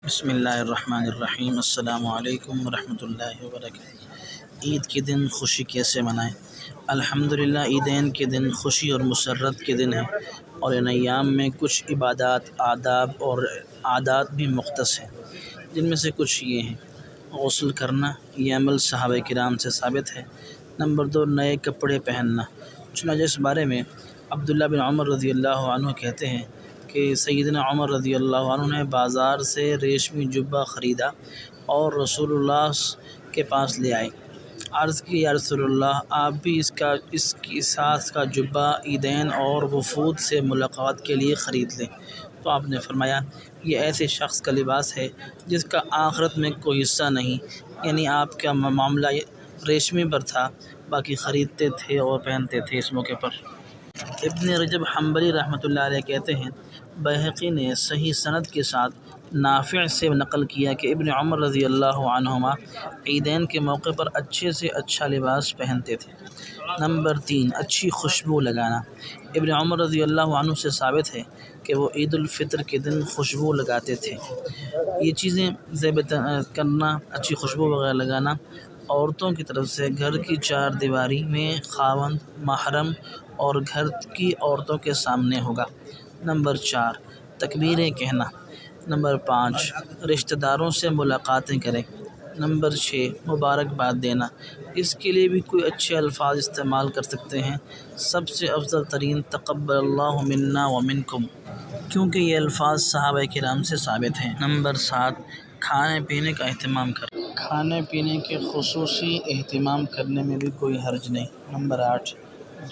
بسم اللہ الرحمن الرحیم۔ السلام علیکم ورحمۃ اللہ وبرکاتہ۔ عید کے دن خوشی کیسے منائیں؟ الحمدللہ عیدین کے دن خوشی اور مسرت کے دن ہیں، اور ان ایام میں کچھ عبادات، آداب اور عادات بھی مختص ہیں، جن میں سے کچھ یہ ہیں: غسل کرنا، یہ عمل صحابہ کرام سے ثابت ہے۔ نمبر 2، نئے کپڑے پہننا۔ چنانچہ اس بارے میں عبداللہ بن عمر رضی اللہ عنہ کہتے ہیں کہ سیدنا عمر رضی اللہ عنہ نے بازار سے ریشمی جبہ خریدا اور رسول اللہ کے پاس لے آئے۔ عرض کی، یا رسول اللہ، آپ بھی اس کی ساز کا جبہ عیدین اور وفود سے ملاقات کے لیے خرید لیں۔ تو آپ نے فرمایا، یہ ایسے شخص کا لباس ہے جس کا آخرت میں کوئی حصہ نہیں، یعنی آپ کا معاملہ ریشمی پر تھا، باقی خریدتے تھے اور پہنتے تھے اس موقع پر۔ ابن رجب حنبلی رحمۃ اللہ علیہ کہتے ہیں، بہقی نے صحیح سند کے ساتھ نافع سے نقل کیا کہ ابن عمر رضی اللہ عنہما عیدین کے موقع پر اچھے سے اچھا لباس پہنتے تھے۔ نمبر 3، اچھی خوشبو لگانا۔ ابن عمر رضی اللہ عنہ سے ثابت ہے کہ وہ عید الفطر کے دن خوشبو لگاتے تھے۔ یہ چیزیں زیب کرنا، اچھی خوشبو وغیرہ لگانا، عورتوں کی طرف سے گھر کی چار دیواری میں خاوند، محرم اور گھر کی عورتوں کے سامنے ہوگا۔ نمبر 4، تکبیریں کہنا۔ نمبر 5، رشتہ داروں سے ملاقاتیں کریں۔ نمبر 6، مبارکباد دینا۔ اس کے لیے بھی کوئی اچھے الفاظ استعمال کر سکتے ہیں۔ سب سے افضل ترین تقبل اللہ منا ومنکم، کیونکہ یہ الفاظ صحابہ کرام سے ثابت ہیں۔ نمبر 7، کھانے پینے کا اہتمام کرنا۔ کھانے پینے کے خصوصی اہتمام کرنے میں بھی کوئی حرج نہیں۔ نمبر 8،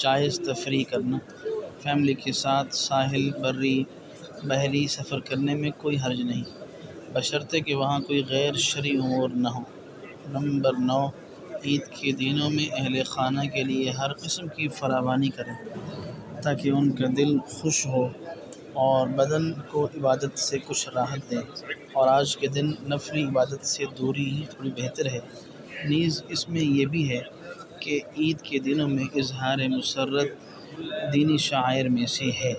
جائز تفریح کرنا۔ فیملی کے ساتھ ساحل، بحری سفر کرنے میں کوئی حرج نہیں، بشرطے کہ وہاں کوئی غیر شرعی امور نہ ہو۔ نمبر 9، عید کے دنوں میں اہل خانہ کے لیے ہر قسم کی فراوانی کریں تاکہ ان کا دل خوش ہو اور بدن کو عبادت سے کچھ راحت دیں، اور آج کے دن نفلی عبادت سے دوری ہی تھوڑی بہتر ہے۔ نیز اس میں یہ بھی ہے کہ عید کے دنوں میں اظہار مسرت دینی شعائر میں سے ہے۔